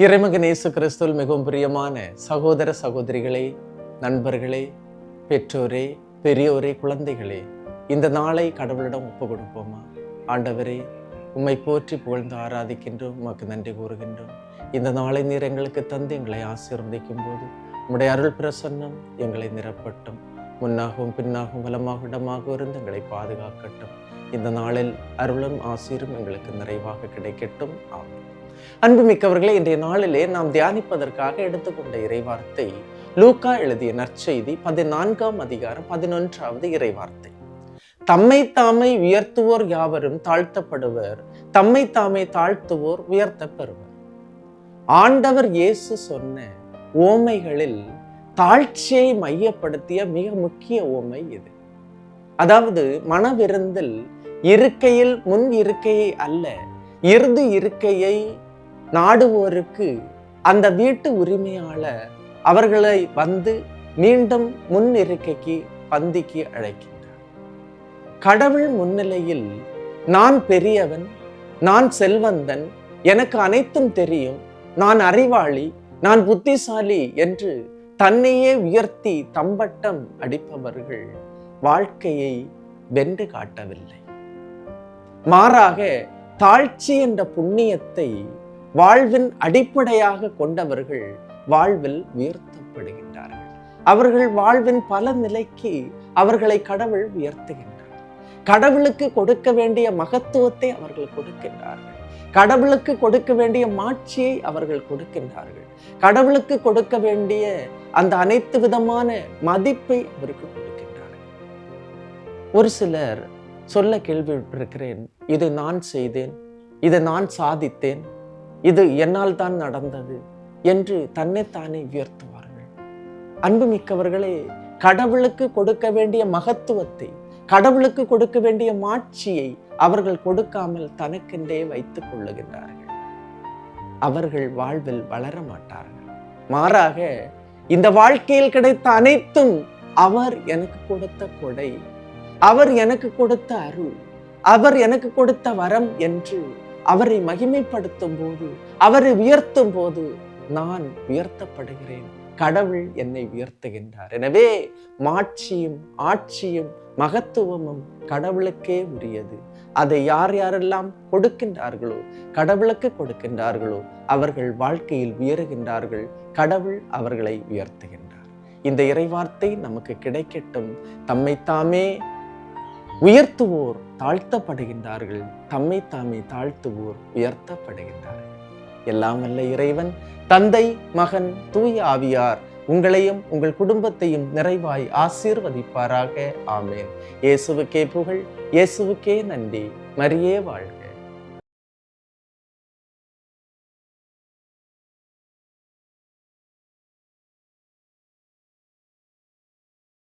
இறைமகன் இயேசு கிறிஸ்துவில் மிகவும் பிரியமான சகோதர சகோதரிகளே, நண்பர்களே, பெற்றோரே, பெரியோரே, குழந்தைகளே, இந்த நாளை கடவுளிடம் ஒப்பு கொடுப்போமா? ஆண்டவரே, உம்மை போற்றி புகழ்ந்து ஆராதிக்கின்றோம், உமக்கு நன்றி கூறுகின்றோம். இந்த நாளை நீர் எங்களுக்கு தந்து எங்களை ஆசீர்வதிக்கும் போது உம்முடைய அருள் பிரசன்னம் எங்களை நிரப்பட்டும். முன்னாகவும் பின்னாகவும் வலமாக இடமாக இருந்து எங்களை பாதுகாக்கட்டும். இந்த நாளில் அருளும் ஆசீரும் எங்களுக்கு நிறைவாக கிடைக்கட்டும். ஆமென். அன்புமிக்கவர்களே, இன்றைய நாளிலே நாம் தியானிப்பதற்காக எடுத்துக்கொண்ட இறைவார்த்தை லூக்கா எழுதிய நற்செய்தி 14ஆம் அதிகாரம் 11வது இறைவார்த்தை. தம்மை தாமே உயர்த்துவோர் யாவரும் தாழ்த்தப்படுவர், தம்மை தாமே தாழ்த்துவோர் உயர்த்தப்பெறுவர். ஆண்டவர் இயேசு சொன்ன ஓமைகளில் தாழ்ச்சியை மையப்படுத்திய மிக முக்கிய ஓமை இது. அதாவது மனவிருந்தில் இருக்கையில் முன் இருக்கையை அல்ல, இறுதி இருக்கையை நாடுவோருக்கு அந்த வீட்டு உரிமையாளர் அவர்களை வந்து மீண்டும் முன் இருக்கைக்கு பந்திக்கு அழைக்கின்றார். கடவுள் முன்னிலையில் நான் பெரியவன், நான் செல்வந்தன், எனக்கு அனைத்தும் தெரியும், நான் அறிவாளி, நான் புத்திசாலி என்று தன்னையே உயர்த்தி தம்பட்டம் அடிப்பவர்கள் வாழ்க்கையை வென்று காட்டவில்லை. மாறாக தாழ்ச்சி என்ற புண்ணியத்தை வாழ்வின் அடிப்படையாக கொண்டவர்கள் வாழ்வில் உயர்த்தப்படுகின்றார்கள். அவர்கள் வாழ்வின் பல நிலைக்கு அவர்களை கடவுள் உயர்த்துகின்றார். கடவுளுக்கு கொடுக்க வேண்டிய மகத்துவத்தை அவர்கள் கொடுக்கின்றார்கள். கடவுளுக்கு கொடுக்க வேண்டிய மாட்சியை அவர்கள் கொடுக்கின்றார்கள். கடவுளுக்கு கொடுக்க வேண்டிய அந்த அனைத்து விதமான மதிப்பை அவருக்கு கொடுக்கின்றார்கள். ஒரு சிலர் சொல்ல கேள்விப்பட்டிருக்கிறேன், இது நான் செய்தேன், இதை நான் சாதித்தேன், இது என்னால் தான் நடந்தது என்று தன்னைத்தானே உயர்த்துவார்கள். அன்புமிக்கவர்களே, கடவுளுக்கு கொடுக்க வேண்டிய மகத்துவத்தை, கடவுளுக்கு கொடுக்க வேண்டிய மாட்சியை அவர்கள் கொடுக்காமல் தனக்கென்றே வைத்துக் கொள்ளுகின்றார்கள். அவர்கள் வாழ்வில் வளர மாட்டார்கள். மாறாக இந்த வாழ்க்கையில் கிடைத்த அனைத்தும் அவர் எனக்கு கொடுத்த கொடை, அவர் எனக்கு கொடுத்த அருள், அவர் எனக்கு கொடுத்த வரம் என்று அவரை மகிமைப்படுத்தும் போது, அவரை உயர்த்தும் போது நான் உயர்த்தப்படுகிறேன், கடவுள் என்னை உயர்த்துகின்றார். எனவே மாட்சியும் ஆட்சியும் மகத்துவமும் கடவுளுக்கே உரியது. அதை யார் யாரெல்லாம் கொடுக்கின்றார்களோ, கடவுளுக்கு கொடுக்கின்றார்களோ, அவர்கள் வாழ்க்கையில் உயருகின்றார்கள். கடவுள் அவர்களை உயர்த்துகின்றார். இந்த இறைவார்த்தை நமக்கு கிடைக்கட்டும். தம்மைத்தாமே உயர்த்துவோர் தாழ்த்தப்படுகின்றார்கள், தம்மை தாமே தாழ்த்துவோர் உயர்த்தப்படுகின்றார்கள். எல்லாம் வல்ல இறைவன் தந்தை, மகன், தூய ஆவியார் உங்களையும் உங்கள் குடும்பத்தையும் நிறைவாய் ஆசீர்வதிப்பாராக. ஆமேன். இயேசுவுக்கே புகழ், இயேசுவுக்கே நன்றி. மரியே வாழ்க.